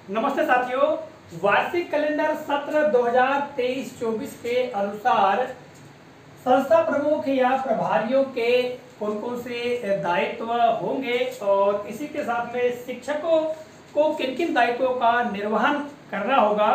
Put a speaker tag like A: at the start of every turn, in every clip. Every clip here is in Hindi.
A: नमस्ते साथियों, वार्षिक कैलेंडर सत्र 2023-24 के अनुसार संस्था प्रमुख या प्रभारियों के कौन कौन से दायित्व होंगे और इसी के साथ में शिक्षकों को किन किन दायित्वों का निर्वहन करना होगा।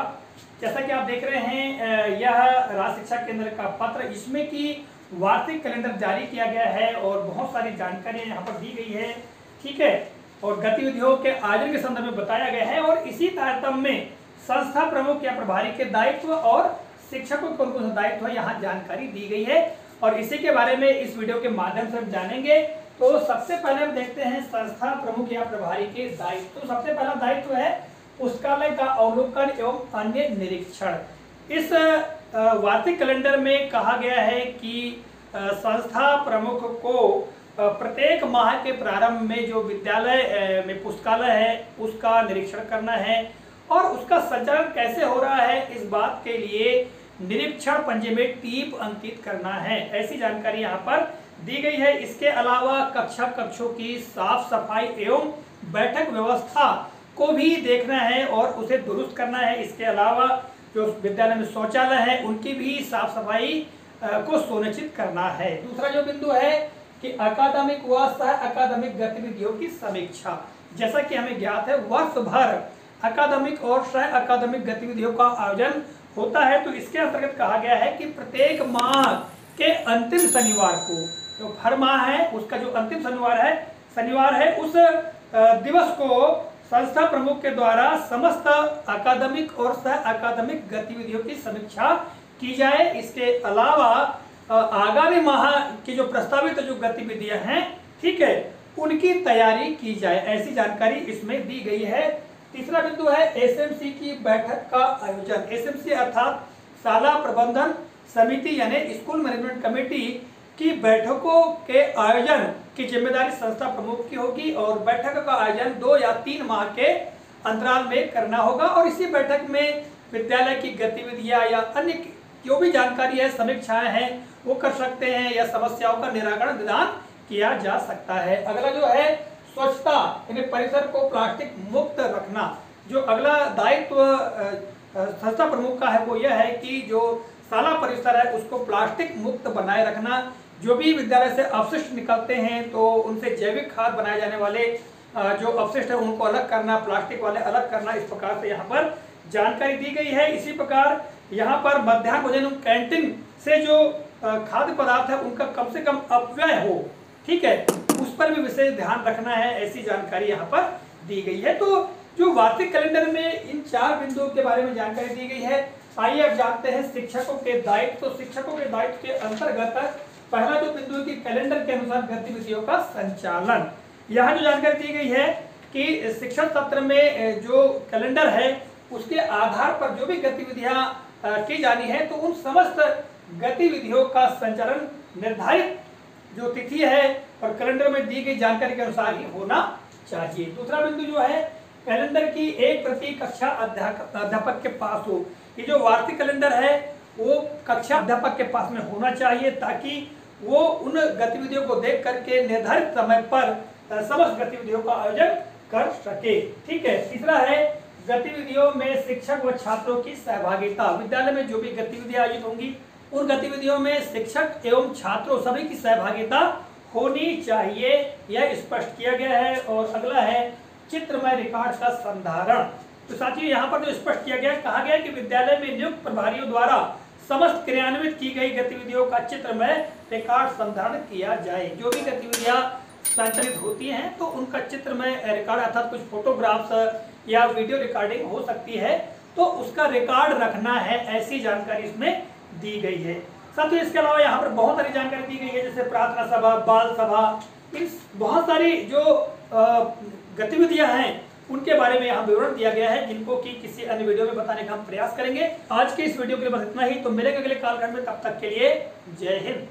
A: जैसा कि आप देख रहे हैं, यह राज्य शिक्षा केंद्र का पत्र, इसमें की वार्षिक कैलेंडर जारी किया गया है और बहुत सारी जानकारियां यहाँ पर दी गई है। ठीक है, और गतिविधियों के आयोजन के संदर्भ में बताया गया है और इसी तारतम्य में संस्था प्रमुख या प्रभारी के दायित्व और शिक्षकों के कौन कौन से दायित्व है यहाँ जानकारी दी गई है और इसी के बारे में इस वीडियो के माध्यम से हम जानेंगे। तो सबसे पहले हम देखते हैं संस्था प्रमुख या प्रभारी के दायित्व। तो सबसे पहला दायित्व है पुस्तकालय का अवलोकन एवं अन्य निरीक्षण। इस वार्षिक कैलेंडर में कहा गया है कि संस्था प्रमुख को प्रत्येक माह के प्रारंभ में जो विद्यालय में पुस्तकालय है उसका निरीक्षण करना है और उसका संचालन कैसे हो रहा है इस बात के लिए निरीक्षण पंजे में टीप अंकित करना है, ऐसी जानकारी यहाँ पर दी गई है। इसके अलावा कक्षों की साफ सफाई एवं बैठक व्यवस्था को भी देखना है और उसे दुरुस्त करना है। इसके अलावा जो विद्यालय में शौचालय है उनकी भी साफ सफाई को सुनिश्चित करना है। दूसरा जो बिंदु है कि अकादमिक व सह अकादमिक गतिविधियों की समीक्षा। जैसा कि हमें ज्ञात है, वर्ष भर अकादमिक और सह अकादमिक गतिविधियों का आयोजन होता है। तो इसके अंतर्गत कहा गया है कि प्रत्येक माह के अंतिम शनिवार को, जो हर माह है उसका जो अंतिम शनिवार है उस दिवस को संस्था प्रमुख के द्वारा समस्त अकादमिक और सह अकादमिक गतिविधियों की समीक्षा की जाए। इसके अलावा आगामी माह की जो प्रस्तावित जो गतिविधियां हैं, ठीक है, उनकी तैयारी की जाए, ऐसी जानकारी इसमें दी गई है। तीसरा बिंदु है एसएमसी की बैठक का आयोजन। एसएमसी अर्थात शाला प्रबंधन समिति यानी स्कूल मैनेजमेंट कमेटी की बैठकों के आयोजन की जिम्मेदारी संस्था प्रमुख की होगी और बैठक का आयोजन 2 या 3 माह के अंतराल में करना होगा और इसी बैठक में विद्यालय की गतिविधियां या अन्य जो भी जानकारी है, समीक्षाएं हैं, वो कर सकते हैं या समस्याओं का निराकरण निदान किया जा सकता है। अगला जो है स्वच्छता यानी परिसर को प्लास्टिक मुक्त रखना। जो अगला दायित्व संस्था प्रमुख का है वो यह है कि जो शाला परिसर है उसको प्लास्टिक मुक्त बनाए रखना। जो भी विद्यालय से अवशिष्ट निकलते हैं तो उनसे जैविक खाद बनाए जाने वाले जो अवशिष्ट है उनको अलग करना, प्लास्टिक वाले अलग करना, इस प्रकार से यहाँ पर जानकारी दी गई है। इसी प्रकार यहाँ पर मध्याह्न भोजन कैंटीन से जो खाद्य पदार्थ है उनका कम से कम अपव्यय हो, ठीक है, उस पर भी विशेष ध्यान रखना है, ऐसी जानकारी यहाँ पर दी गई है। तो जो वार्षिक कैलेंडर में इन 4 बिंदुओं के बारे में जानकारी दी गई है। आइए अब जानते हैं शिक्षकों के दायित्व। तो शिक्षकों के दायित्व के अंतर्गत पहला जो बिंदु है कि कैलेंडर के अनुसार गतिविधियों का संचालन। यहाँ जो जानकारी दी गई है कि शिक्षण सत्र में जो कैलेंडर है उसके आधार पर जो भी गतिविधियां की जानी है तो उन समस्त गतिविधियों का संचालन निर्धारित जो तिथि है और कैलेंडर में दी गई जानकारी के अनुसार ही होना चाहिए। दूसरा बिंदु जो है कैलेंडर की एक प्रति कक्षा अध्यापक के पास हो। ये जो वार्षिक कैलेंडर है वो कक्षा अध्यापक के पास में होना चाहिए ताकि वो उन गतिविधियों को देख करके निर्धारित समय पर समस्त गतिविधियों का आयोजन कर सके। ठीक है। तीसरा है गतिविधियों में शिक्षक व छात्रों की सहभागिता। विद्यालय में जो भी गतिविधियां आयोजित होंगी उन गतिविधियों में शिक्षक एवं छात्रों सभी की सहभागिता होनी चाहिए, यह स्पष्ट किया गया है। और अगला है चित्रमय रिकॉर्ड का संधारण। तो साथियों यहाँ पर जो स्पष्ट किया गया, कहा गया कि विद्यालय में नियुक्त प्रभारियों द्वारा समस्त क्रियान्वित की गई गतिविधियों का चित्रमय रिकॉर्ड संधारण किया जाए। जो भी गतिविधियां संचालित होती हैं तो उनका चित्रमय रिकॉर्ड अर्थात कुछ फोटोग्राफ्स या वीडियो रिकॉर्डिंग हो सकती है तो उसका रिकॉर्ड रखना है, ऐसी जानकारी इसमें दी गई है। साथ ही इसके अलावा यहाँ पर बहुत सारी जानकारी दी गई है, जैसे प्रार्थना सभा, बाल सभा, इन बहुत सारी जो गतिविधियां हैं उनके बारे में यहाँ विवरण दिया गया है, जिनको कि किसी अन्य वीडियो में बताने का हम प्रयास करेंगे। आज के इस वीडियो के लिए बस इतना ही। तो मिलेंगे अगले कालखंड में, तब तक के लिए जय हिंद।